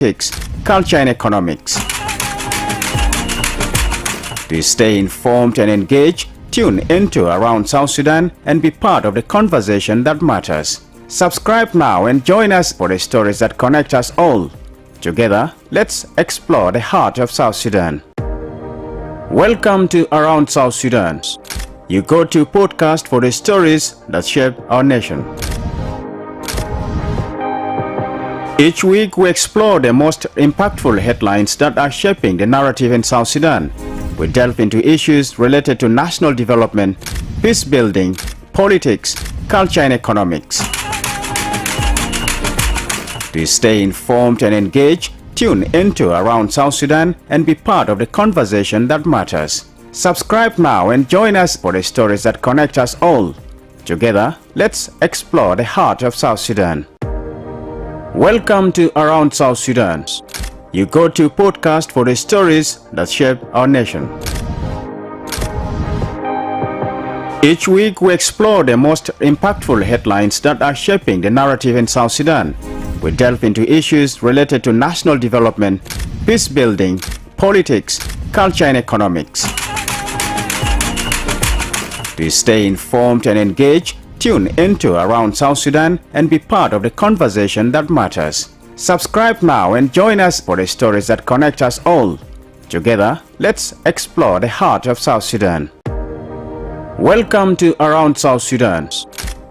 politics, culture and economics. To stay informed and engaged, tune into Around South Sudan and be part of the conversation that matters. Subscribe now and join us for the stories that connect us all. Together, let's explore the heart of South Sudan. Welcome to Around South Sudan. You go to podcast for the stories that shape our nation. Each week we explore the most impactful headlines that are shaping the narrative in South Sudan. We delve into issues related to national development, peace building, politics, culture and economics. To stay informed and engaged, tune into Around South Sudan and be part of the conversation that matters. Subscribe now and join us for the stories that connect us all. Together, let's explore the heart of South Sudan. Welcome to Around South Sudan. You go to podcast for the stories that shape our nation. Each week we explore the most impactful headlines that are shaping the narrative in South Sudan. We delve into issues related to national development, peace building, politics, culture and economics. To stay informed and engaged, tune into Around South Sudan and be part of the conversation that matters. Subscribe now and join us for the stories that connect us all. Together, let's explore the heart of South Sudan. Welcome to Around South Sudan.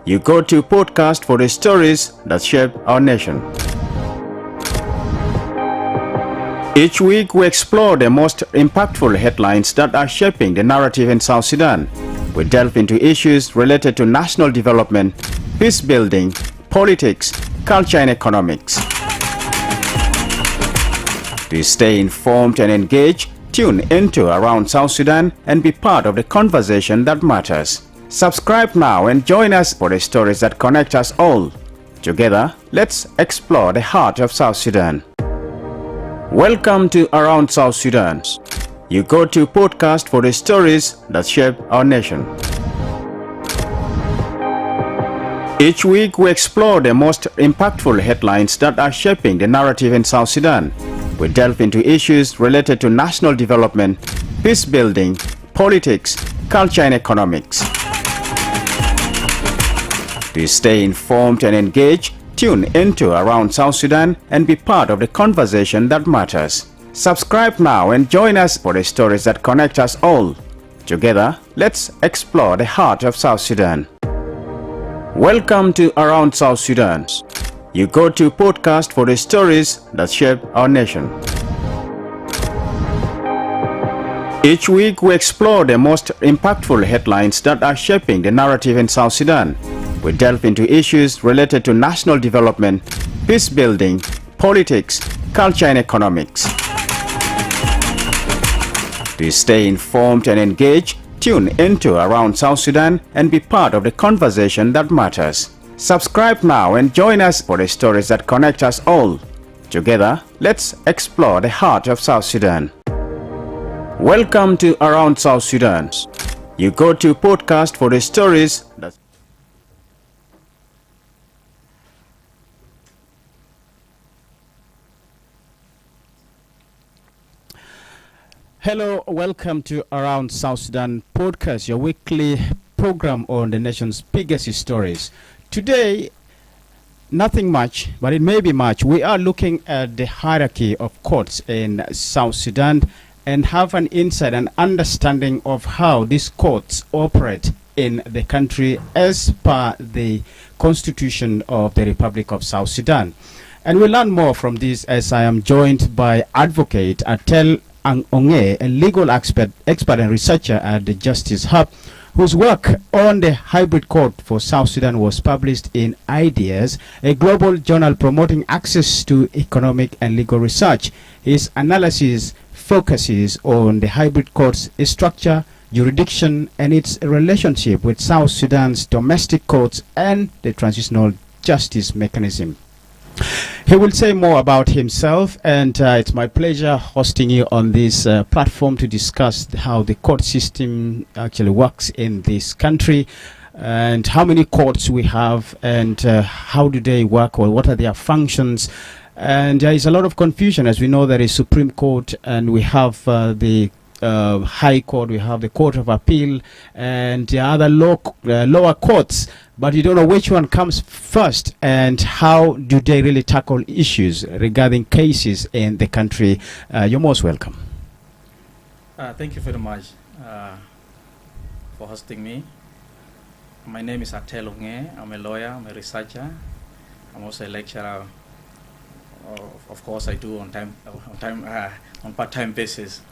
You go to podcast for the stories that shape our nation. Each week we explore the most impactful headlines that are shaping the narrative in South Sudan. We delve into issues related to national development, peace building, politics, culture and economics. To stay informed and engaged, tune into Around South Sudan and be part of the conversation that matters. Subscribe now and join us for the stories that connect us all. Together, let's explore the heart of South Sudan. Welcome to Around South Sudan. You go to podcast for the stories that shape our nation. Each week we explore the most impactful headlines that are shaping the narrative in South Sudan. We delve into issues related to national development, peace building, politics, culture and economics. To stay informed and engaged, tune into Around South Sudan and be part of the conversation that matters. Subscribe now and join us for the stories that connect us all. Together, let's explore the heart of South Sudan. Welcome to Around South Sudan. You go to podcast for the stories that shape our nation. Each week we explore the most impactful headlines that are shaping the narrative in South Sudan. We delve into issues related to national development, peace building, politics, culture and economics. To stay informed and engaged, tune into Around South Sudan and be part of the conversation that matters. Subscribe now and join us for the stories that connect us all. Together, let's explore the heart of South Sudan. Welcome to Around South Sudan. You go to podcast for the stories that... Hello, welcome to Around South Sudan podcast, your weekly program on the nation's biggest stories. Today, nothing much, but it may be much. We are looking at the hierarchy of courts in South Sudan and have an insight and understanding of how these courts operate in the country as per the Constitution of the Republic of South Sudan. And we'll learn more from this as I am joined by Advocate Atel Ongee, a legal expert and researcher at the Justice Hub, whose work on the hybrid court for South Sudan was published in Ideas, a global journal promoting access to economic and legal research. His analysis focuses on the hybrid court's structure, jurisdiction, and its relationship with South Sudan's domestic courts and the transitional justice mechanism. He will say more about himself, and it's my pleasure hosting you on this platform to discuss how the court system actually works in this country, and how many courts we have, and how do they work, or what are their functions, And there is a lot of confusion. As we know, there is Supreme Court, and we have the High Court, we have the Court of Appeal, and the other lower courts. But you don't know which one comes first, and how do they really tackle issues regarding cases in the country. You're most welcome. Thank you very much for hosting me. My name is Atel Ongee. I'm a lawyer, I'm a researcher. I'm also a lecturer. Of course, I do on part-time basis,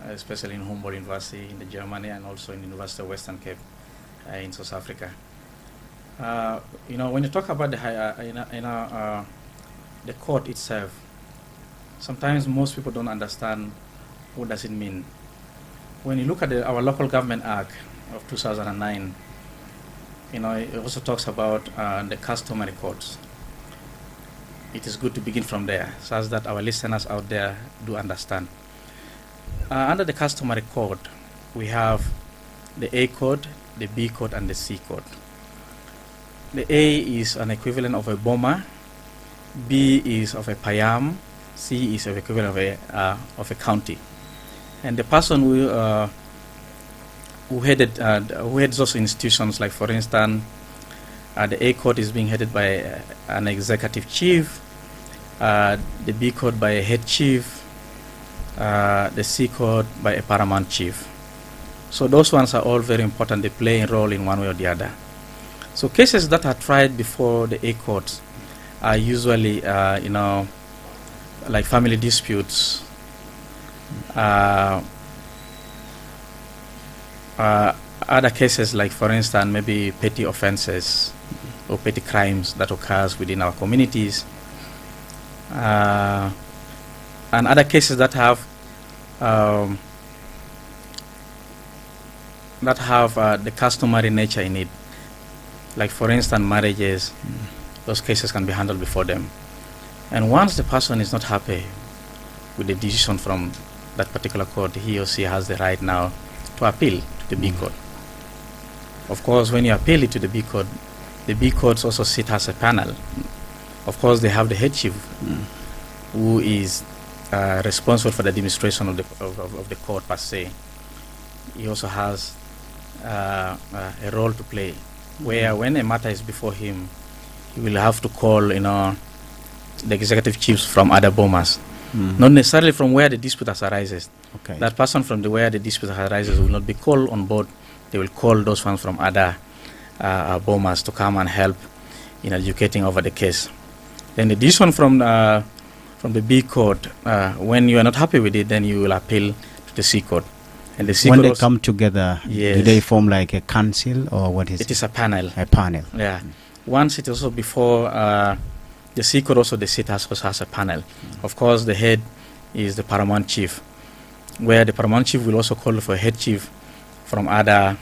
especially in Humboldt University in Germany, and also in the University of Western Cape in South Africa. When you talk about the court itself, sometimes most people don't understand what does it mean. When you look at our Local Government Act of 2009, it also talks about the customary courts. It is good to begin from there, so that our listeners out there do understand. Under the customary code, we have the A code, the B code, and the C code. The A is an equivalent of a Boma, B is of a Payam, C is of equivalent of a county. And the person who heads those institutions, like for instance, the A code is being headed by an executive chief, the B code by a head chief, the C code by a paramount chief. So those ones are all very important. They play a role in one way or the other. So cases that are tried before the A courts are usually, like family disputes, other cases, like for instance, maybe petty offenses or petty crimes that occurs within our communities, and other cases that have the customary nature in it. Like for instance, marriages, those cases can be handled before them. And once the person is not happy with the decision from that particular court, he or she has the right now to appeal to the B court. Of course, when you appeal it to the B courts also sit as a panel. Of course, they have the head chief, who is responsible for the administration of the court per se. He also has a role to play, where when a matter is before him, he will have to call, the executive chiefs from other bomas, not necessarily from where the dispute arises. Okay. That person from where the dispute arises will not be called on board. They will call those ones from other bomas to come and help in educating over the case. Then the decision from the B court, when you are not happy with it, then you will appeal to the C court. And the C when court they come together, do they form like a council, or what is it? It is a panel. A panel. Yeah. Once it also before the C court, also the seat also has a panel. Of course, the head is the paramount chief, where the paramount chief will also call for a head chief from other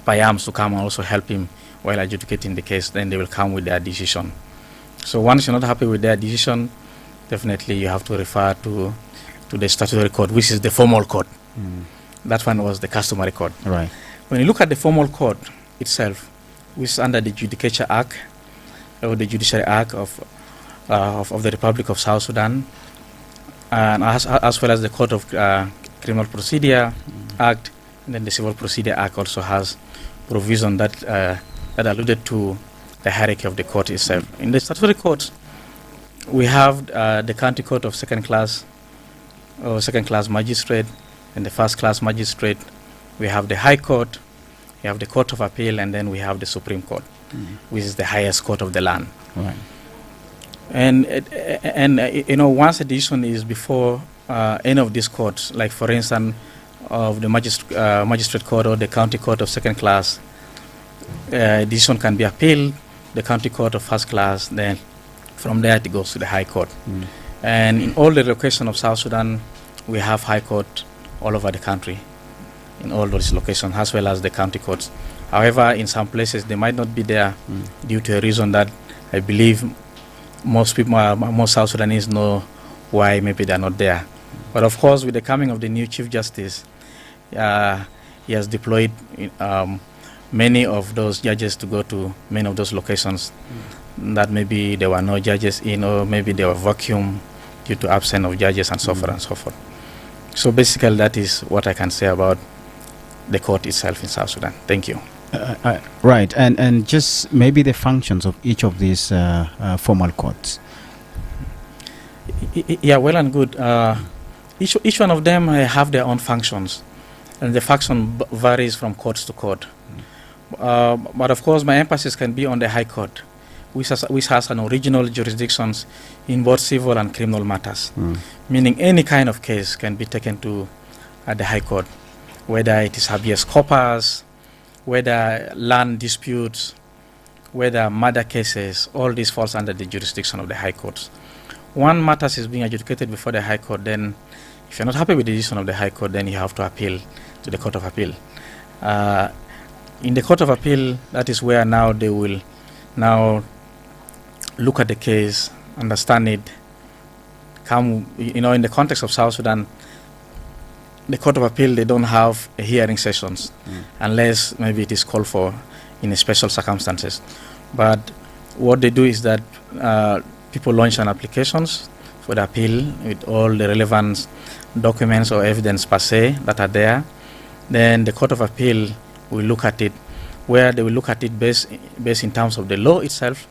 payams to come and also help him while adjudicating the case. Then they will come with their decision. So once you're not happy with their decision, definitely you have to refer to the statutory court, which is the formal court. That one was the customary court. Right. When you look at the formal court itself, which is under the Judicature Act, or the Judiciary Act of the Republic of South Sudan, and as well as the Court of Criminal Procedure Act, and then the Civil Procedure Act also has provision that alluded to the hierarchy of the court itself. In the statutory courts, we have the county court of second class magistrate and the first class magistrate. We have the High Court, we have the Court of Appeal, and then we have the Supreme Court, which is the highest court of the land. Right. And once a decision is before any of these courts, like for instance, of the magistrate court or the county court of second class, decision can be appealed, the county court of first class, then from there it goes to the High Court. And in all the locations of South Sudan, we have High Court all over the country, in all those locations, as well as the county courts. However, in some places they might not be there due to a reason that I believe most South Sudanese know why maybe they're not there. But of course, with the coming of the new Chief Justice, he has deployed many of those judges to go to many of those locations. that maybe there were no judges in, or maybe there were vacuum due to absence of judges and so forth and so forth. So basically, that is what I can say about the court itself in South Sudan. Thank you. Right, and just maybe the functions of each of these formal courts. Yeah, well and good. Each one of them have their own functions, and the function varies from court to court. But of course, my emphasis can be on the High Court, which has an original jurisdictions in both civil and criminal matters, meaning any kind of case can be taken to the High Court, whether it is habeas corpus, whether land disputes, whether murder cases. All this falls under the jurisdiction of the High Courts. One matter is being adjudicated before the High Court, then if you're not happy with the decision of the High Court, then you have to appeal to the Court of Appeal. In the Court of Appeal, that is where now they will now look at the case, understand it, in the context of South Sudan, the Court of Appeal, they don't have a hearing sessions unless maybe it is called for in special circumstances. But what they do is that people launch an applications for the appeal with all the relevant documents or evidence per se that are there. Then the Court of Appeal will look at it, where they will look at it based in terms of the law itself.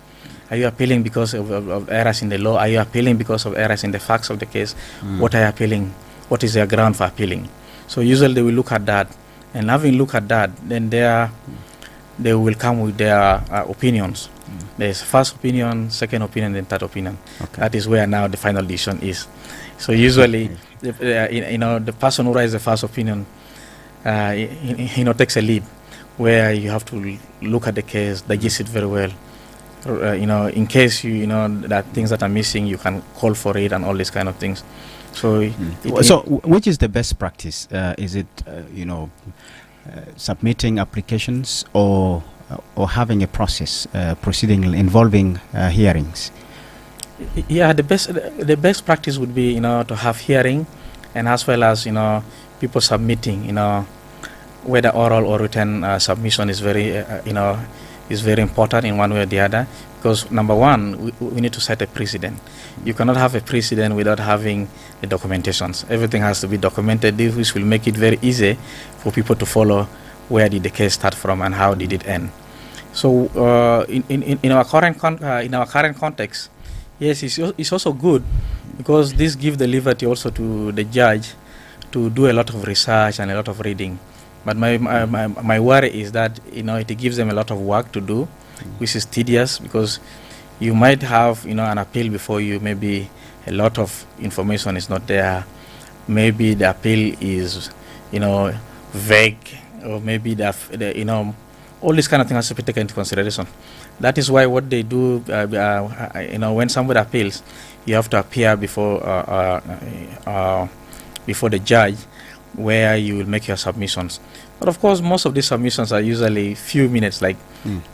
Are you appealing because of errors in the law? Are you appealing because of errors in the facts of the case? What are you appealing? What is their ground for appealing? So usually they will look at that, and having looked at that, then they will come with their opinions. There's first opinion, second opinion, then third opinion. Okay. That is where now the final decision is. So usually, the person who writes the first opinion, takes a lead, where you have to look at the case, digest it very well. In case that things that are missing, you can call for it and all these kind of things. So, which is the best practice? Is it submitting applications or having a process proceeding involving hearings? Yeah, the best practice would be to have hearing, and as well as people submitting whether oral or written submission is very important in one way or the other, because number one, we need to set a precedent. You cannot have a precedent without having the documentations. Everything has to be documented, which will make it very easy for people to follow where did the case start from and how did it end. So in our current context, yes, it's also good, because this gives the liberty also to the judge to do a lot of research and a lot of reading. But my worry is that it gives them a lot of work to do, which is tedious, because you might have an appeal before you. Maybe a lot of information is not there. Maybe the appeal is vague, or maybe all this kind of thing has to be taken into consideration. That is why what they do, when somebody appeals, you have to appear before the judge, where you will make your submissions. But of course, most of these submissions are usually few minutes, like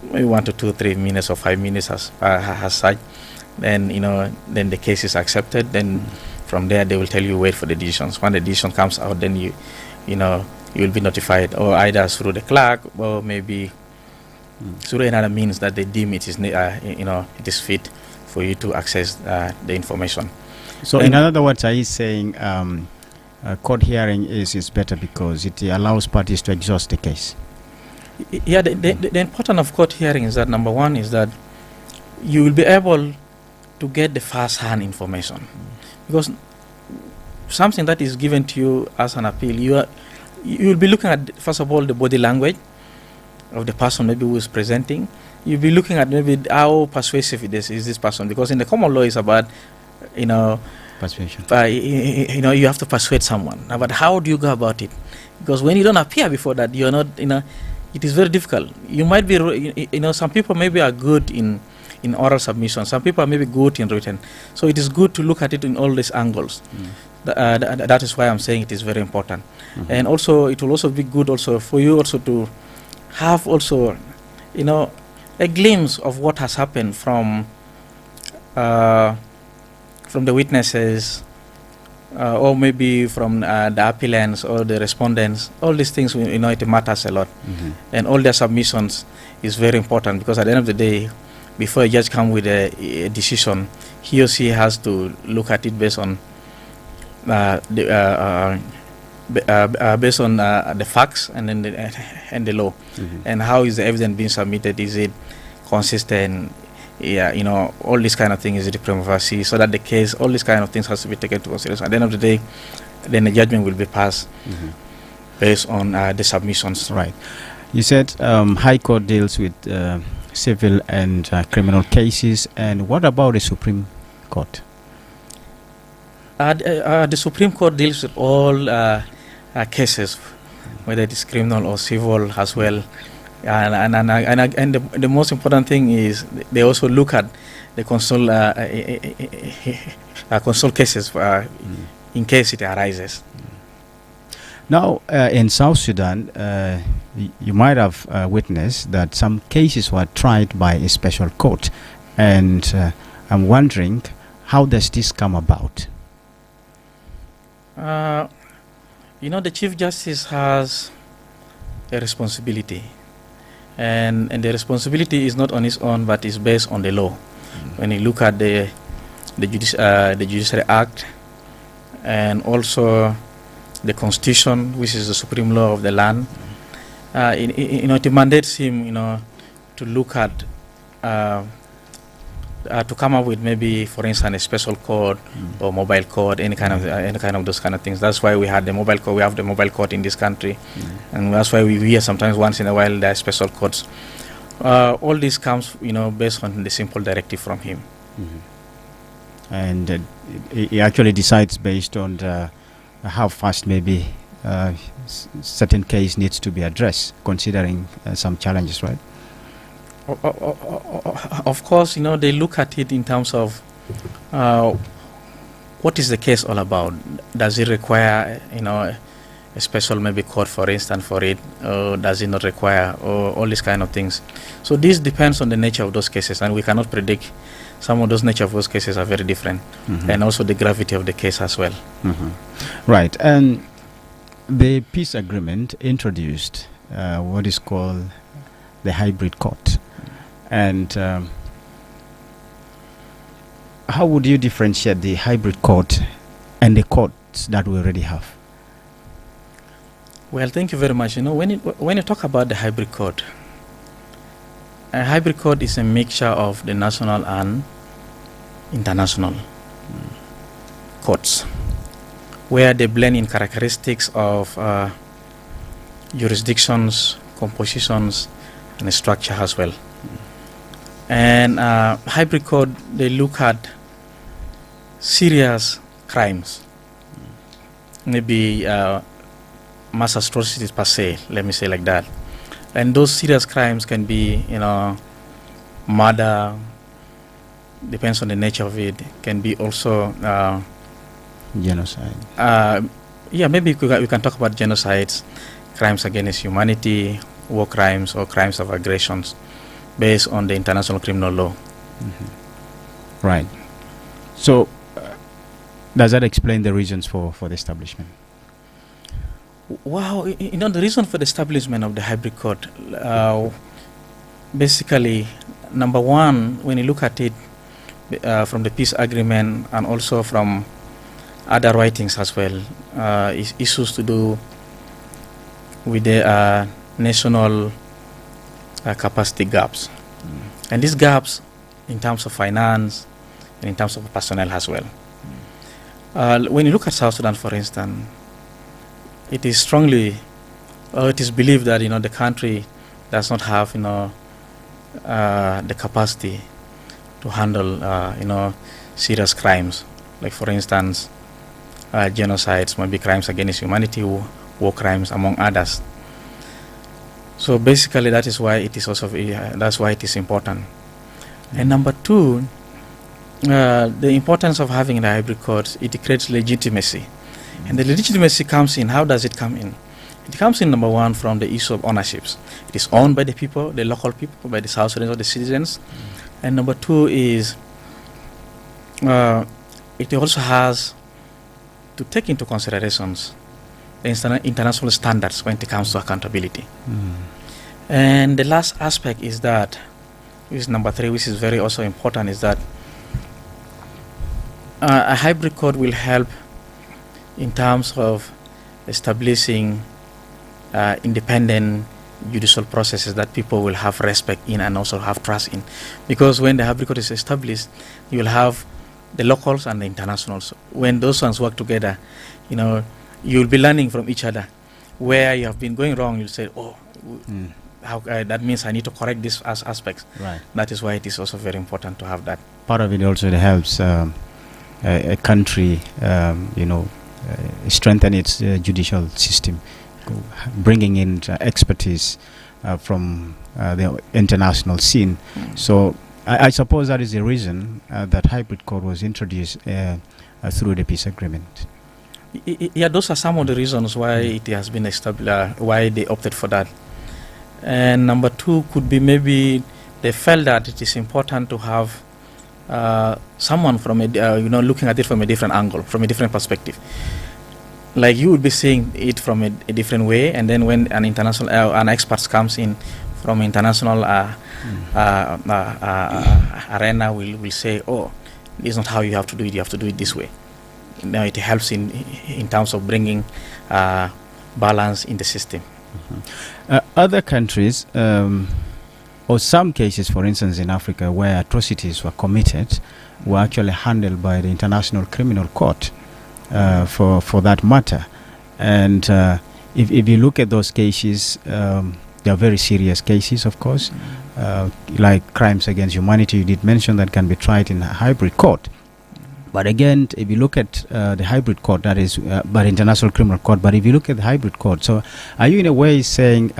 maybe 1 to 2, 3 minutes or 5 minutes as such. Then then the case is accepted. Then from there they will tell you wait for the decisions. When the decision comes out, then you will be notified, or either through the clerk, or maybe through another means that they deem it is it is fit for you to access the information. So in other words, are you saying court hearing is better because it allows parties to exhaust the case? Yeah, the importance of court hearing is that, number one, is that you will be able to get the first-hand information, because something that is given to you as an appeal, you will be looking at, first of all, the body language of the person maybe who is presenting. You'll be looking at maybe how persuasive is this person, because in the common law it's about persuasion. You have to persuade someone. But how do you go about it? Because when you don't appear before that, you're not, it is very difficult. You might be, some people maybe are good in oral submission. Some people are maybe good in written. So it is good to look at it in all these angles. That is why I'm saying it is very important. And also, it will also be good also for you also to have also, a glimpse of what has happened from the witnesses, or maybe from the appellants or the respondents. All these things, it matters a lot. And all their submissions is very important, because at the end of the day, before a judge comes with a decision, he or she has to look at it based on the facts and then the law, and how is the evidence being submitted? Is it consistent? Yeah, all these kind of things, is it prima facie, so that the case, all these kind of things has to be taken into consideration. At the end of the day, then the judgment will be passed based on the submissions. Right. You said High Court deals with civil and criminal cases, and what about the Supreme Court? The Supreme Court deals with all cases, whether it is criminal or civil as well. And the most important thing is they also look at the console cases in case it arises. Now, in South Sudan, you might have witnessed that some cases were tried by a special court, and I'm wondering, how does this come about? The Chief Justice has a responsibility, and the responsibility is not on his own, but is based on the law. When you look at the Judiciary Act, and also the Constitution, which is the supreme law of the land, it mandates him, to look at, to come up with maybe, for instance, a special code or mobile code, any kind of those kind of things. That's why we had the mobile code. We have the mobile code in this country, and that's why we hear sometimes once in a while there are special codes. All this comes, based on the simple directive from him, and he actually decides based on how fast maybe certain case needs to be addressed, considering some challenges, right? Of course, they look at it in terms of what is the case all about. Does it require, a special maybe court, for instance, for it, or does it not require, or all these kind of things. So this depends on the nature of those cases, and we cannot predict. Some of those nature of those cases are very different, and also the gravity of the case as well. Right, and the peace agreement introduced what is called the hybrid court. And how would you differentiate the hybrid court and the courts that we already have? Well, thank you very much. When you talk about the hybrid court, a hybrid court is a mixture of the national and international courts, where they blend in characteristics of jurisdictions, compositions, and structure as well. And hybrid court, they look at serious crimes, maybe mass atrocities per se, let me say like that. And those serious crimes can be, murder, depends on the nature of it, can be also genocide. Maybe we can talk about genocides, crimes against humanity, war crimes, or crimes of aggressions based on the international criminal law. Right. So, does that explain the reasons for the establishment? Wow, the reason for the establishment of the hybrid court, basically, number one, when you look at it from the peace agreement and also from other writings as well, is issues to do with the national capacity gaps. And these gaps in terms of finance and in terms of personnel as well. When you look at South Sudan, for instance, it is strongly, it is believed that the country does not have the capacity to handle serious crimes, like for instance genocides, maybe crimes against humanity, war crimes, among others. So basically, that is why it is also that's why it is important. And number two, the importance of having the hybrid courts, it creates legitimacy. And the legitimacy comes in, how does it come in? It comes in, number one, from the issue of ownerships. It is owned by the people, the local people, by the South Sudanese or the citizens. And number two is, it also has to take into considerations the international standards when it comes to accountability. And the last aspect is that which is number 3, which is very also important, is that a hybrid court will help in terms of establishing independent judicial processes that people will have respect in and also have trust in. Because when the hybrid court is established, you will have the locals and the internationals. When those ones work together, you will be learning from each other. Where you have been going wrong, you'll say, that means I need to correct this aspects. Right. That is why it is also very important to have that. Part of it also helps a country, strengthen its judicial system, bringing in expertise from the international scene. So I suppose that is the reason that hybrid court was introduced through the peace agreement. Yeah, those are some of the reasons why it has been established, why they opted for that. And number 2 could be maybe they felt that it is important to have someone from looking at it from a different angle, from a different perspective. Like you would be seeing it from a different way, and then when an international an expert comes in from international arena, will say, "Oh, this is not how you have to do it. You have to do it this way." Now it helps in terms of bringing balance in the system. Other countries, or some cases, for instance, in Africa, where atrocities were committed, were actually handled by the International Criminal Court. For that matter, and if you look at those cases, they are very serious cases, of course, like crimes against humanity. You did mention that can be tried in a hybrid court. But again, if you look at the hybrid court, that is, but International Criminal Court. But if you look at the hybrid court, so are you in a way saying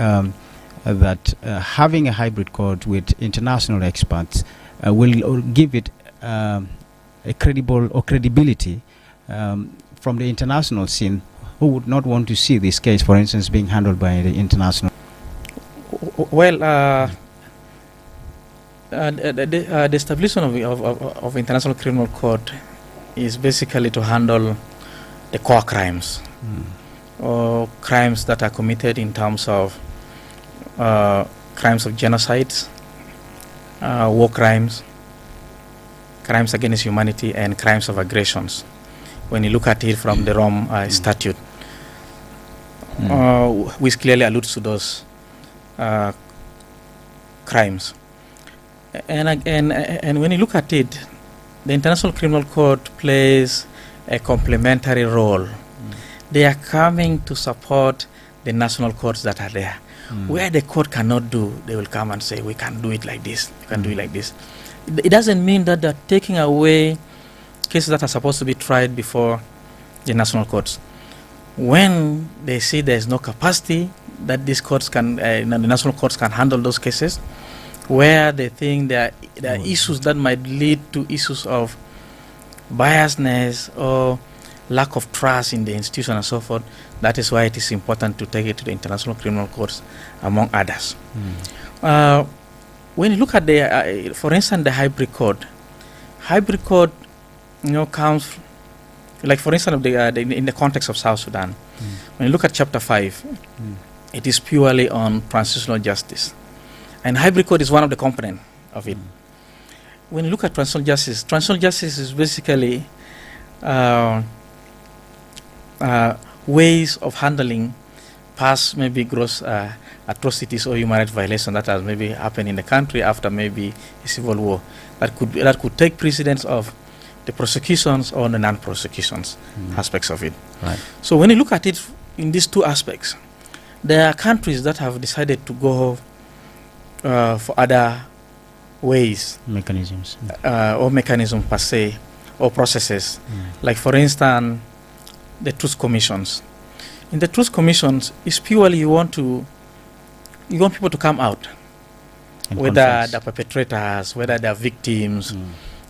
that having a hybrid court with international experts will give it a credibility from the international scene, who would not want to see this case, for instance, being handled by the international? Well, the establishment of International Criminal Court is basically to handle the core crimes, or crimes that are committed in terms of crimes of genocides, war crimes, crimes against humanity, and crimes of aggressions. When you look at it from the Rome Statute, which clearly alludes to those crimes. And when you look at it, the International Criminal Court plays a complementary role. They are coming to support the national courts that are there. Where the court cannot do, they will come and say, we can do it like this, we can do it like this. It doesn't mean that they're taking away cases that are supposed to be tried before the national courts. When they see there's no capacity that these courts can, the national courts can handle those cases, where they think there are issues that might lead to issues of biasness or lack of trust in the institution and so forth, that is why it is important to take it to the International Criminal Courts, among others. When you look at the, for instance, the hybrid court comes, like for instance, in the context of South Sudan, when you look at Chapter 5, it is purely on transitional justice. And hybrid court is one of the components of it. When you look at transitional justice is basically ways of handling past maybe gross atrocities or human rights violations that has maybe happened in the country after maybe a civil war, that could take precedence of the prosecutions or the non-prosecutions aspects of it. Right. So when you look at it in these two aspects, there are countries that have decided to go for other ways, mechanisms, or mechanisms per se, or processes. Like for instance, the truth commissions. In the truth commissions, it's purely you want people to come out, and whether confess. The perpetrators, whether they're victims,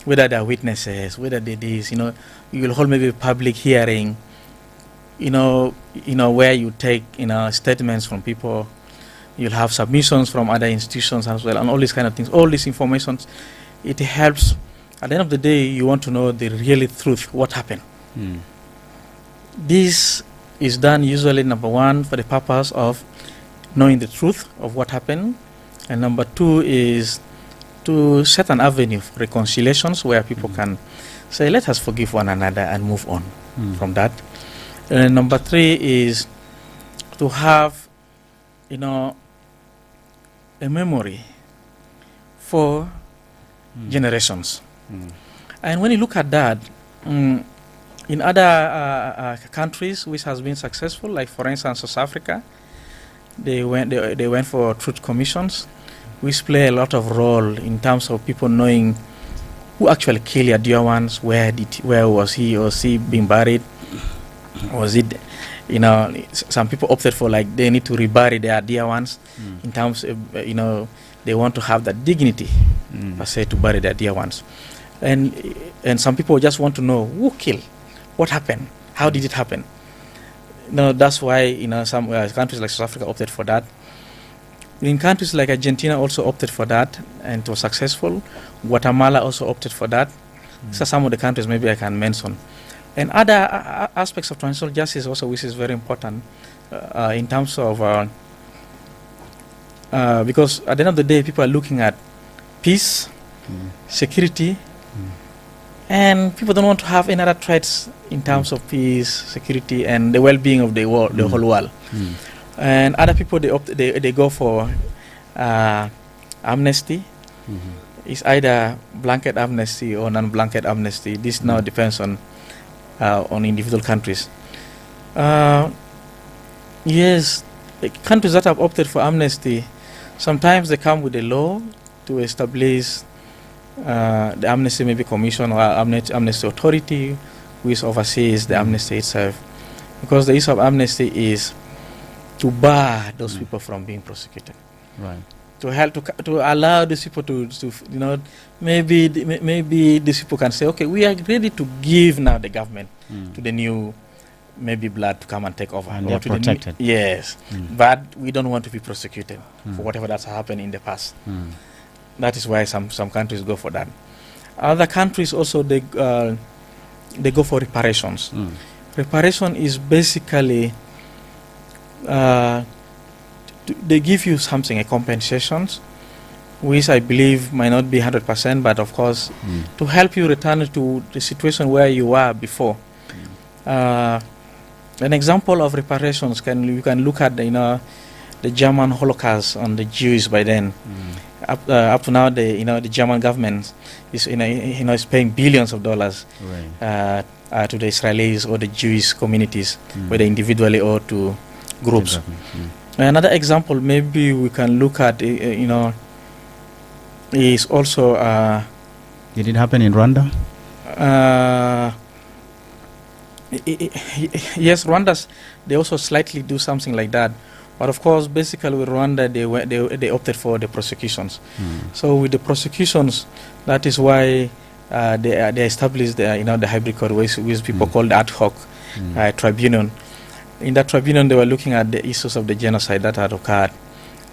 whether they're witnesses, whether they this, you will hold maybe a public hearing, where you take, statements from people. You'll have submissions from other institutions as well, and all these kind of things. All these information, it helps. At the end of the day, you want to know the real truth, what happened. This is done usually, number one, for the purpose of knowing the truth of what happened, and number two is to set an avenue for reconciliations where people can say, let us forgive one another and move on from that. Number 3 is to have, a memory for generations. And when you look at that, in other countries which has been successful, like for instance South Africa, they went for truth commissions, which play a lot of role in terms of people knowing who actually killed their dear ones, where was he or she being buried, was it, some people opted for like they need to rebury their dear ones in terms of, they want to have that dignity, per se, to bury their dear ones. And some people just want to know who killed, what happened, how did it happen. That's why some countries like South Africa opted for that. In countries like Argentina also opted for that, and it was successful. Guatemala also opted for that. These are some of the countries maybe I can mention. And other aspects of transitional justice also, which is very important in terms of, because at the end of the day, people are looking at peace, security, and people don't want to have any other threats in terms of peace, security, and the well-being of the world, the whole world. And other people, they go for amnesty. It's either blanket amnesty or non-blanket amnesty. This now depends on individual countries. Yes, the countries that have opted for amnesty, sometimes they come with a law to establish the amnesty maybe commission or amnesty authority, which oversees the amnesty itself. Because the use of amnesty is to bar those people from being prosecuted. Right. To help to allow these people to maybe these people can say, okay, we are ready to give now the government to the new maybe blood to come and take over. And they are protected. Yes, but we don't want to be prosecuted for whatever that's happened in the past. That is why some countries go for that. Other countries also they go for reparations. Reparation is basically they give you something, a compensations, which I believe might not be 100%, but of course, to help you return to the situation where you were before. An example of reparations you can look at the German Holocaust on the Jews by then. Up to now, the German government is is paying billions of dollars to the Israelis or the Jewish communities, whether individually or to groups. Another example maybe we can look at, is also... Did it happen in Rwanda? Yes, Rwanda, they also slightly do something like that. But of course, basically with Rwanda, they opted for the prosecutions. So with the prosecutions, that is why they established the hybrid court, which people call the ad hoc tribunal. In that tribunal, they were looking at the issues of the genocide that had occurred.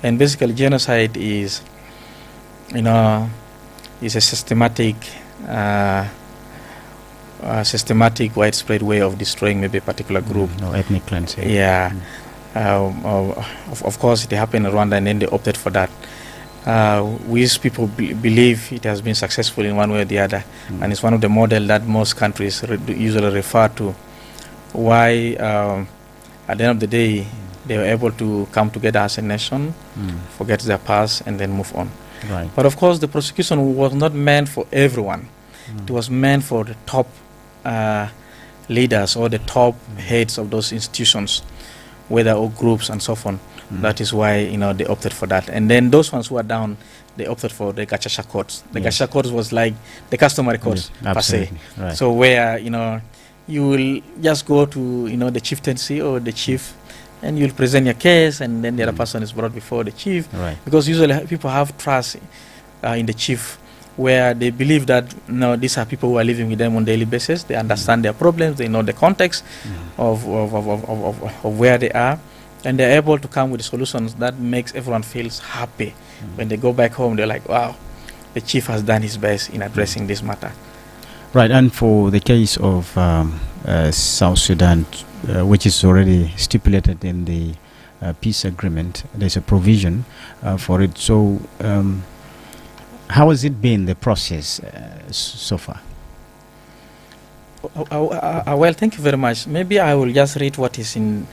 And basically, genocide is, is a systematic, widespread way of destroying maybe a particular group. No ethnic cleansing. Yeah. Of course, it happened in Rwanda, and then they opted for that. Which people believe it has been successful in one way or the other. And it's one of the models that most countries usually refer to. Why... at the end of the day, they were able to come together as a nation, forget their past, and then move on. Right. But of course, the prosecution was not meant for everyone. It was meant for the top leaders or the top heads of those institutions, whether or groups and so on. That is why they opted for that. And then those ones who are down, they opted for the gachacha courts. The gachacha courts was like the customary courts per se. Right. So where you will just go to the chieftaincy or the chief, and you'll present your case, and then the other person is brought before the chief. Right. Because usually people have trust in the chief, where they believe that these are people who are living with them on a daily basis. They understand their problems. They know the context of where they are, and they're able to come with solutions that makes everyone feels happy. When they go back home, they're like, wow, the chief has done his best in addressing this matter. Right, and for the case of South Sudan, which is already stipulated in the peace agreement, there's a provision for it. So How has it been, the process so far? Well, thank you very much. Maybe I will just read what is in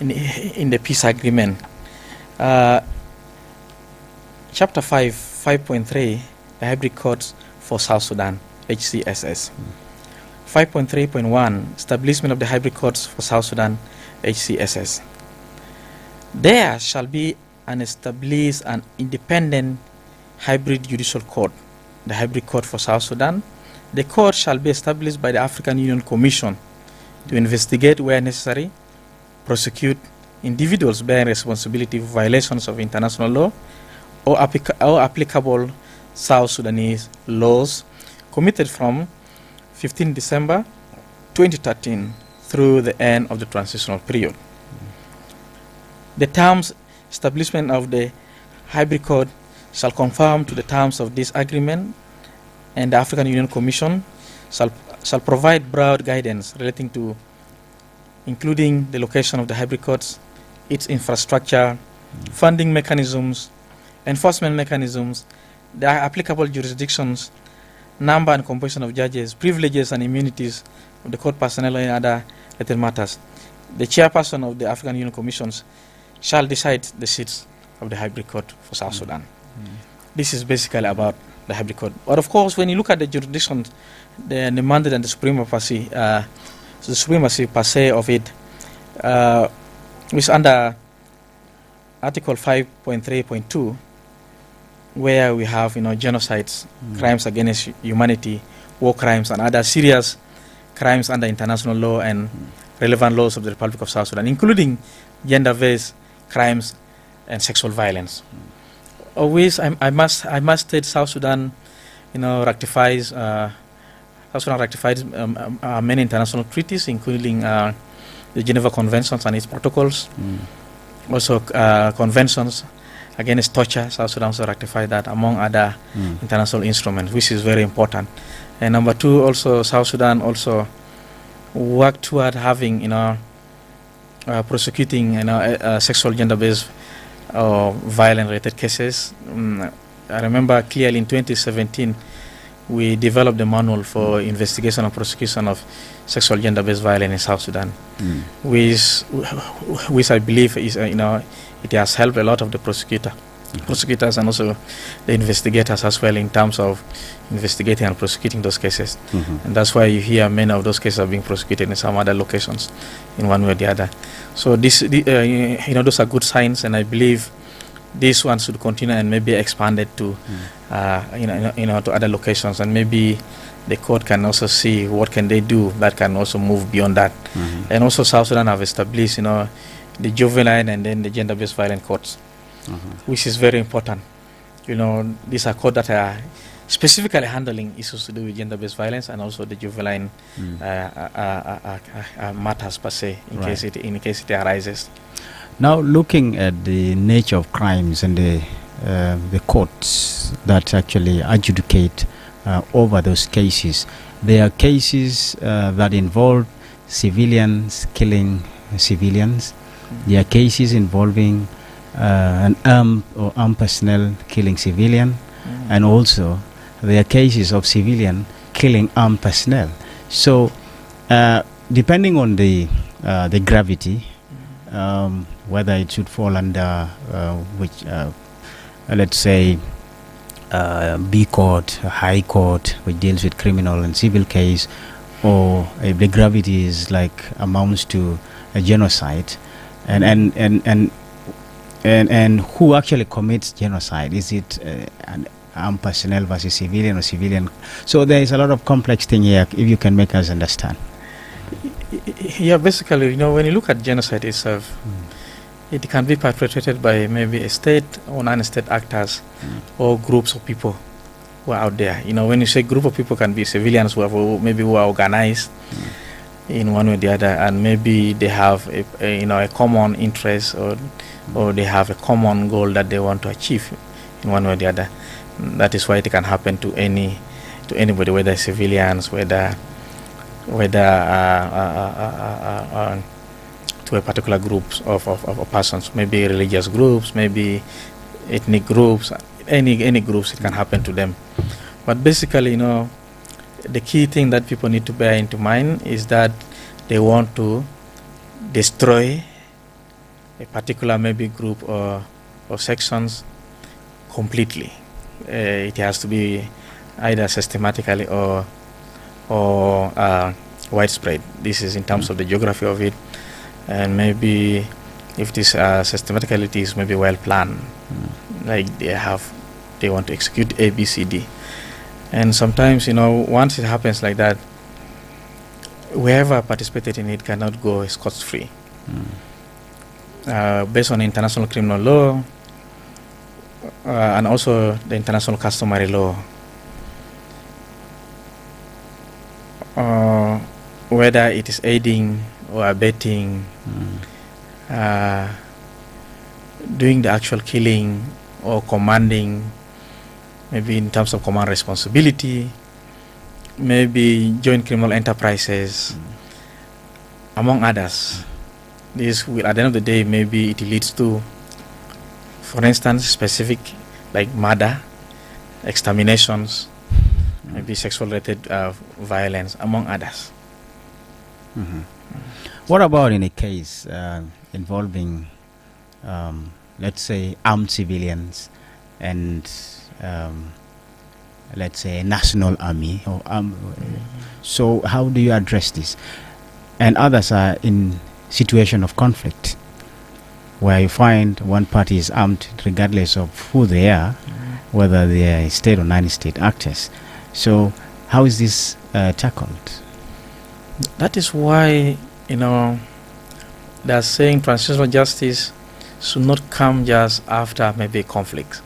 the peace agreement. Chapter 5, 5.3, the hybrid codes for South Sudan, HCSS. 5.3.1, establishment of the hybrid courts for South Sudan, HCSS. There shall be an established and independent hybrid judicial court, the hybrid court for South Sudan. The court shall be established by the African Union Commission to investigate where necessary, prosecute individuals bearing responsibility for violations of international law or applicable South Sudanese laws committed from 15 December 2013 through the end of the transitional period. The terms establishment of the hybrid court shall conform to the terms of this agreement, and the African Union Commission shall provide broad guidance relating to including the location of the hybrid courts, its infrastructure, funding mechanisms, enforcement mechanisms, the applicable jurisdictions, number and composition of judges, privileges and immunities of the court personnel and other related matters. The chairperson of the African Union Commissions shall decide the seats of the hybrid court for South Sudan. This is basically about the hybrid court. But of course, when you look at the jurisdictions, the mandate and the supremacy per se of it, is under Article 5.3.2, where we have genocides, crimes against humanity, war crimes, and other serious crimes under international law and relevant laws of the Republic of South Sudan, including gender-based crimes and sexual violence. Always, I must state, South Sudan, ratifies many international treaties, including the Geneva Conventions and its protocols. Also, conventions against torture. South Sudan also ratified that, among other international instruments, which is very important. And number two, also South Sudan also worked toward having, prosecuting, sexual gender-based violent-related cases. I remember clearly in 2017, we developed a manual for investigation and prosecution of sexual gender-based violence in South Sudan, which I believe is, it has helped a lot of the prosecutors and also the investigators as well in terms of investigating and prosecuting those cases. And that's why you hear many of those cases are being prosecuted in some other locations in one way or the other. So this, those are good signs, and I believe this one should continue and maybe expanded to, to other locations, and maybe the court can also see what can they do that can also move beyond that. And also South Sudan have established, the juvenile and then the gender-based violence courts, which is very important. These are courts that are specifically handling issues to do with gender-based violence and also the juvenile matters per se, in case it arises. Now, looking at the nature of crimes and the courts that actually adjudicate over those cases, there are cases that involve civilians killing civilians. There are cases involving an armed personnel killing civilian, and also there are cases of civilian killing armed personnel. So, depending on the gravity, whether it should fall under which, let's say, B court, high court, which deals with criminal and civil case, or if the gravity is like amounts to a genocide, and who actually commits genocide? Is it an armed personnel versus civilian or civilian? So there is a lot of complex thing here, if you can make us understand. Yeah, basically, when you look at genocide itself, it can be perpetrated by maybe a state or non-state actors or groups of people who are out there. When you say group of people, can be civilians who are organized in one way or the other, and maybe they have a common interest or they have a common goal that they want to achieve in one way or the other. That is why it can happen to anybody, whether civilians, whether to a particular group of persons, maybe religious groups, maybe ethnic groups. any groups, it can happen to them. But basically, the key thing that people need to bear into mind is that they want to destroy a particular maybe group or sections completely. It has to be either systematically or widespread. This is in terms of the geography of it, and maybe if this systematically it is maybe well planned, like they want to execute A, B, C, D. And sometimes, once it happens like that, whoever participated in it cannot go scot-free. Based on international criminal law and also the international customary law, whether it is aiding or abetting, doing the actual killing or commanding, maybe in terms of command responsibility, maybe joint criminal enterprises, among others. This will, at the end of the day, maybe it leads to, for instance, specific like murder, exterminations, maybe sexual-related violence, among others. What about in a case involving, let's say, armed civilians and, let's say, a national army? Or, so how do you address this? And others are in situation of conflict, where you find one party is armed regardless of who they are, whether they are state or non-state actors. So how is this tackled? That is why, they're saying transitional justice should not come just after maybe conflict.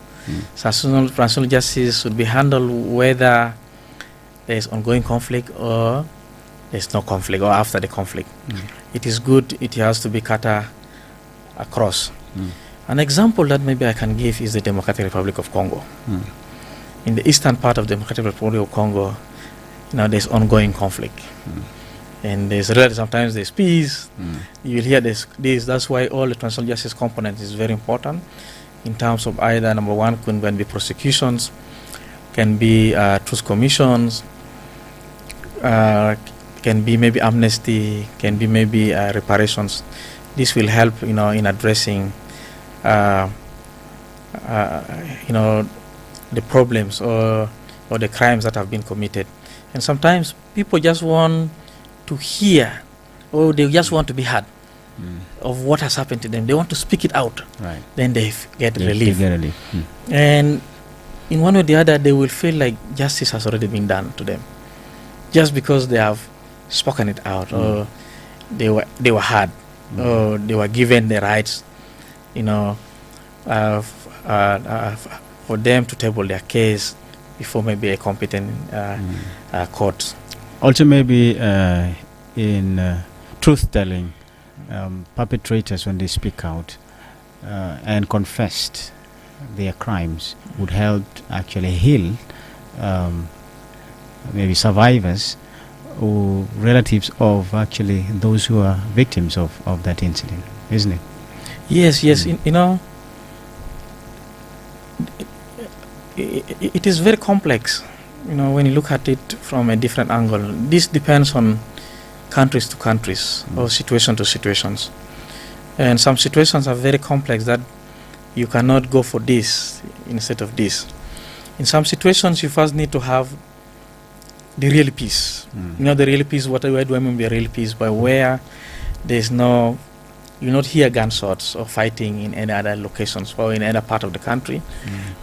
Transitional justice should be handled whether there's ongoing conflict or there's no conflict, or after the conflict. It is good, it has to be cut across. An example that maybe I can give is the Democratic Republic of Congo. In the eastern part of the Democratic Republic of Congo, there's ongoing conflict. And sometimes there's peace. You will hear this. That's why all the transitional justice component is very important in terms of either, number one, can be prosecutions, can be truth commissions, can be maybe amnesty, can be maybe reparations. This will help, in addressing, the problems or the crimes that have been committed. And sometimes people just want to hear, or they just want to be heard of what has happened to them. They want to speak it out. Right. Then they get relief. Mm. And in one way or the other, they will feel like justice has already been done to them, just because they have spoken it out, or they were heard, or they were given the rights, for them to table their case before maybe a competent court. Also, maybe in truth-telling, perpetrators, when they speak out and confessed their crimes, would help actually heal maybe survivors or relatives of actually those who are victims of that incident, isn't it? Yes. It is very complex, when you look at it from a different angle. This depends on countries to countries, or situation to situations. And some situations are very complex that you cannot go for this instead of this. In some situations, you first need to have the real peace. The real peace, where do I mean by real peace? By where there's no, you not hear gunshots or fighting in any other locations or in any other part of the country.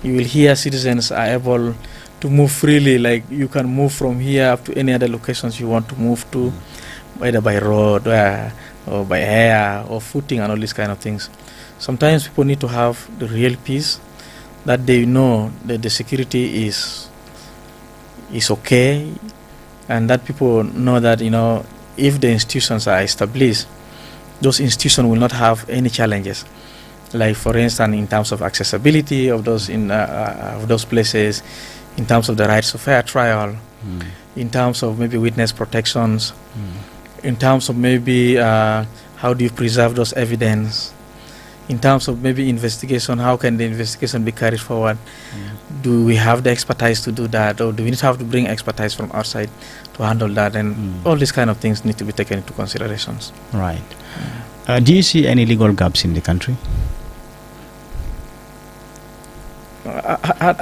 You will hear citizens are able to move freely, like you can move from here up to any other locations you want to move to, either by road or by air or footing and all these kind of things. Sometimes people need to have the real peace, that they know that the security is okay, and that people know that, if the institutions are established, those institutions will not have any challenges. Like, for instance, in terms of accessibility of those of those places, in terms of the rights of fair trial, in terms of maybe witness protections, in terms of maybe how do you preserve those evidence, in terms of maybe investigation, how can the investigation be carried forward? Do we have the expertise to do that, or do we need to have to bring expertise from outside to handle that? And all these kind of things need to be taken into considerations. Right. Do you see any legal gaps in the country?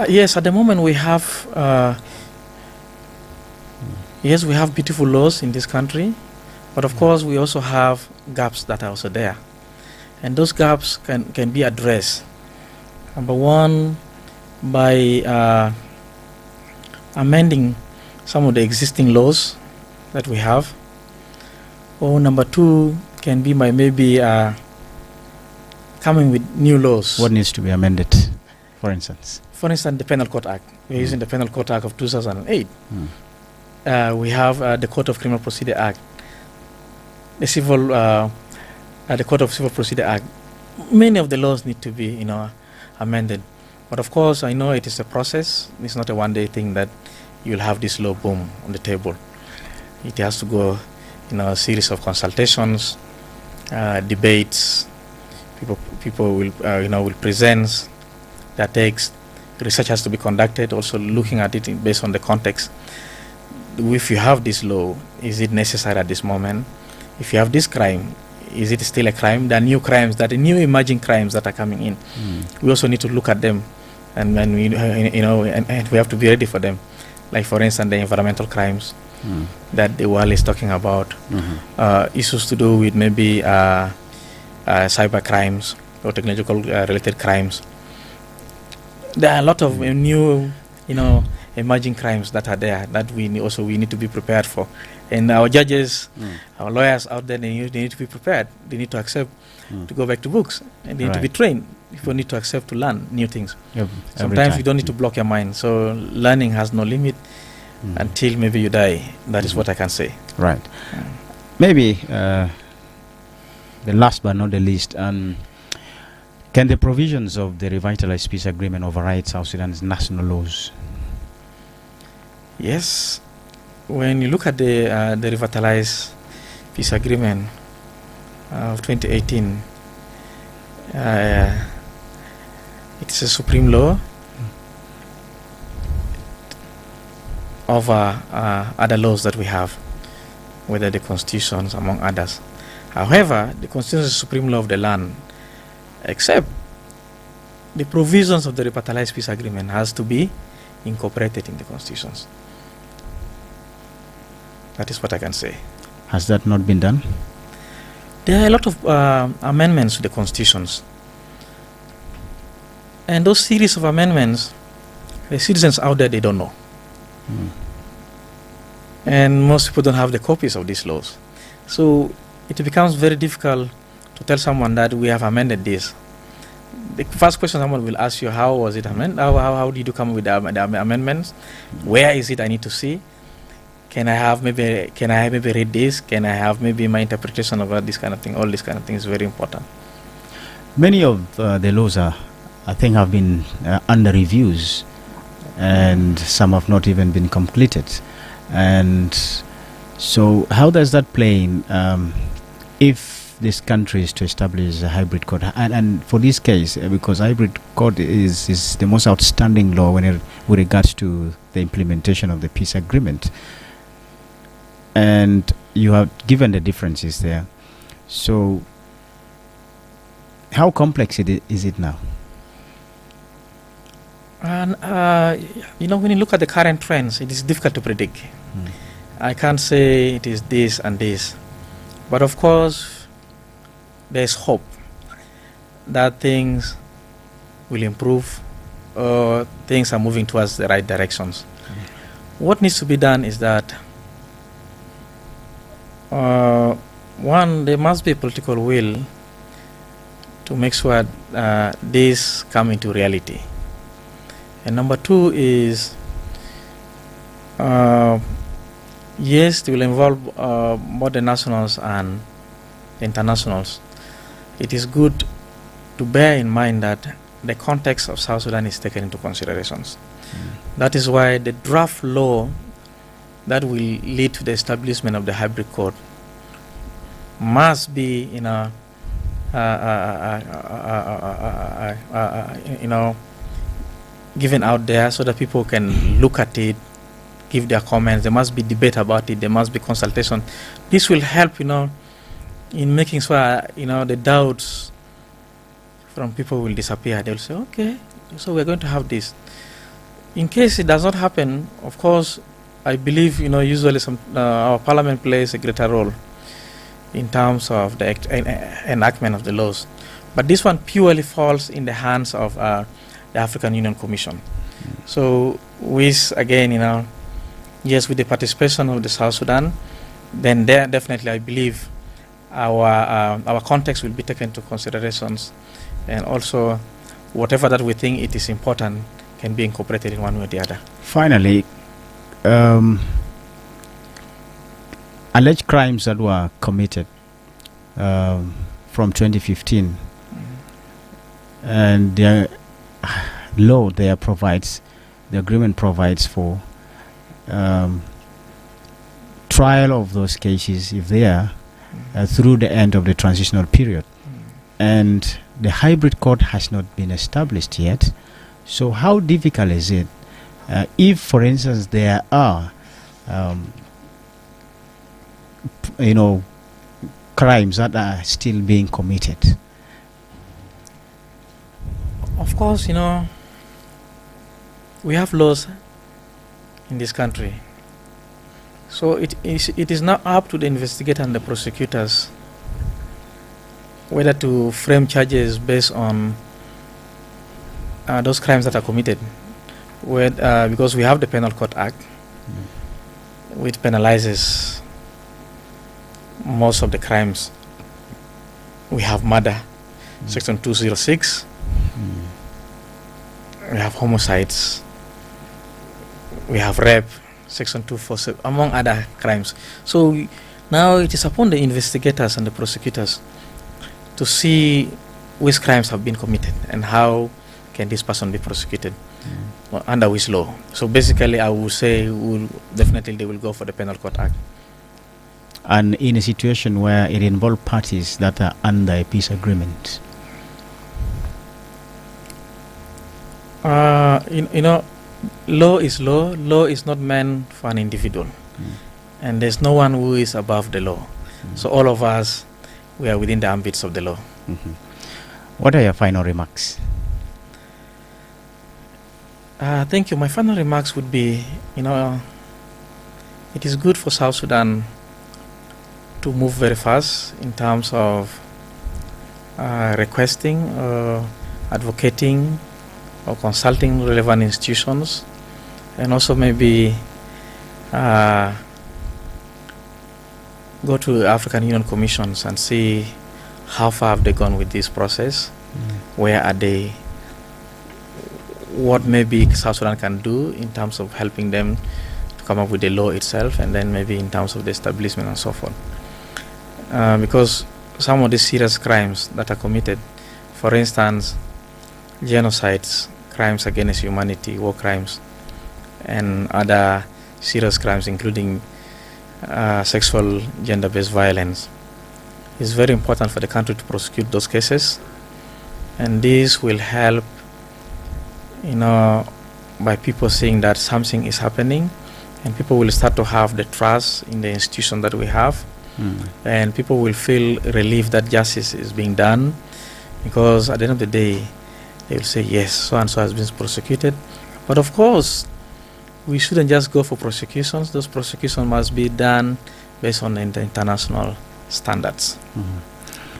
Yes, at the moment we have. Yes, we have beautiful laws in this country, but of course we also have gaps that are also there, and those gaps can be addressed. Number one, by amending some of the existing laws that we have, or number two can be by maybe coming with new laws. What needs to be amended, for instance? For instance, the Penal Code Act. We're using the Penal Code Act of 2008. We have the Code of Criminal Procedure Act, the Code of Civil Procedure Act. Many of the laws need to be, amended. But of course, I know it is a process. It's not a one-day thing that you'll have this law boom on the table. It has to go, a series of consultations, debates. People will, will present their text. Research has to be conducted, also looking at it based on the context. If you have this law, is it necessary at this moment? If you have this crime, is it still a crime? There are new crimes, there are new emerging crimes that are coming in. We also need to look at them, and we, and we have to be ready for them. Like for instance, the environmental crimes that the world is talking about, issues to do with maybe cyber crimes or technological related crimes. There are a lot of new, emerging crimes that are there that we need to be prepared for. And our judges, our lawyers out there, they need to be prepared. They need to accept to go back to books, and they need to be trained. People need to accept to learn new things. Sometimes you don't need to block your mind. So learning has no limit until maybe you die. That is what I can say. Right. Maybe the last but not the least, can the provisions of the revitalized peace agreement override South Sudan's national laws? Yes. When you look at the revitalized peace agreement of 2018, it's a supreme law over other laws that we have, whether the constitutions, among others. However, the constitution is the supreme law of the land, except the provisions of the revitalized peace agreement has to be incorporated in the constitutions. That is what I can say. Has that not been done? There are a lot of amendments to the constitutions. And those series of amendments, the citizens out there, they don't know. And most people don't have the copies of these laws. So it becomes very difficult to tell someone that we have amended this. The first question someone will ask you, how was it amended? How did you come with the amendments? Where is it I need to see? Can I maybe read this? Can I have maybe my interpretation of this kind of thing? All this kind of thing is very important. Many of the laws I think have been under reviews, and some have not even been completed. And so how does that play in if this country is to establish a hybrid court? And for this case, because hybrid court is the most outstanding law with regards to the implementation of the peace agreement. And you have given the differences there. So how complex is it now? And when you look at the current trends, it is difficult to predict. I can't say it is this and this, but of course there's hope that things will improve, or things are moving towards the right directions. What needs to be done is that one, there must be a political will to make sure this come into reality. And number two is, yes, it will involve both the nationals and the internationals. It is good to bear in mind that the context of South Sudan is taken into considerations. That is why the draft law that will lead to the establishment of the hybrid court must be you know, given out there so that people can look at it, give their comments. There must be debate about it. There must be consultation. This will help, in making sure, the doubts from people will disappear. They'll say, okay, so we're going to have this. In case it does not happen, of course, I believe, usually our parliament plays a greater role in terms of the enactment of the laws. But this one purely falls in the hands of the African Union Commission. So with, again, yes, with the participation of the South Sudan, then there definitely I believe our context will be taken into considerations, and also whatever that we think it is important can be incorporated in one way or the other. Finally, alleged crimes that were committed from 2015 and the law there provides, the agreement provides for trial of those cases if they are through the end of the transitional period, and the hybrid court has not been established yet. So how difficult is it if, for instance, there are crimes that are still being committed? Of course, we have laws in this country. So it is now up to the investigator and the prosecutors whether to frame charges based on those crimes that are committed. Because we have the Penal Code Act, which penalizes most of the crimes. We have murder, Section 206. We have homicides. We have rape, Section 247, among other crimes. So now it is upon the investigators and the prosecutors to see which crimes have been committed and how can this person be prosecuted under which law. So basically, I would say they will go for the Penal Code Act. And in a situation where it involves parties that are under a peace agreement? Law is law. Law is not meant for an individual. And there's no one who is above the law. So all of us, we are within the ambits of the law. What are your final remarks? Thank you. My final remarks would be, it is good for South Sudan to move very fast in terms of requesting, advocating, or consulting relevant institutions, and also maybe go to African Union Commissions and see how far have they gone with this process, where are they, what maybe South Sudan can do in terms of helping them to come up with the law itself, and then maybe in terms of the establishment and so forth. Because some of the serious crimes that are committed, for instance, genocides, crimes against humanity, war crimes, and other serious crimes, including sexual, gender-based violence, it's very important for the country to prosecute those cases, and this will help, by people seeing that something is happening, and people will start to have the trust in the institution that we have, and people will feel relief that justice is being done, because at the end of the day, they will say, yes, so-and-so has been prosecuted. But of course, we shouldn't just go for prosecutions. Those prosecutions must be done based on the international standards.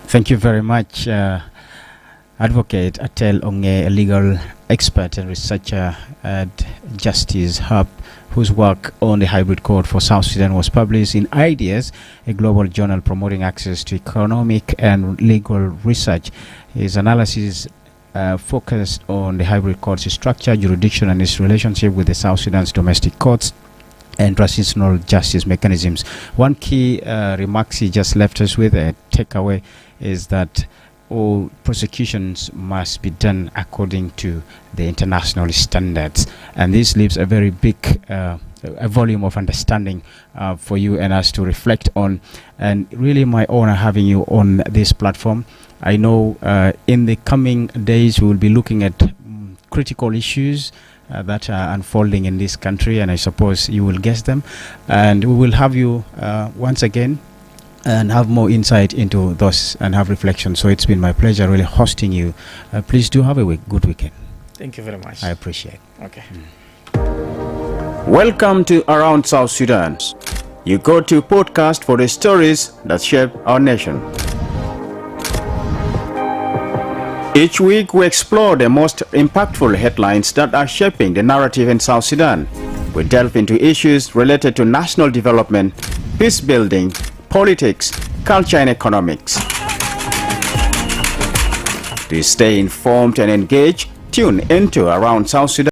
Thank you very much, Advocate Atel Ongee, a legal expert and researcher at Justice Hub, whose work on the hybrid court for South Sudan was published in Ideas, a global journal promoting access to economic and legal research. His analysis focused on the hybrid court's structure, jurisdiction, and its relationship with the South Sudan's domestic courts and transitional justice mechanisms. One key remarks he just left us with, a takeaway, is that all prosecutions must be done according to the international standards, and this leaves a very big a volume of understanding for you and us to reflect on. And really my honor having you on this platform. I know in the coming days we will be looking at critical issues that are unfolding in this country, and I suppose you will guess them. And we will have you once again and have more insight into those and have reflection. So it's been my pleasure really hosting you. Please do have a good weekend. Thank you very much. I appreciate it. Okay. Welcome to Around South Sudan. You go to podcast for the stories that shape our nation. Each week we explore the most impactful headlines that are shaping the narrative in South Sudan. We delve into issues related to national development, peace building, politics, culture and economics. To stay informed and engaged, tune into Around South Sudan.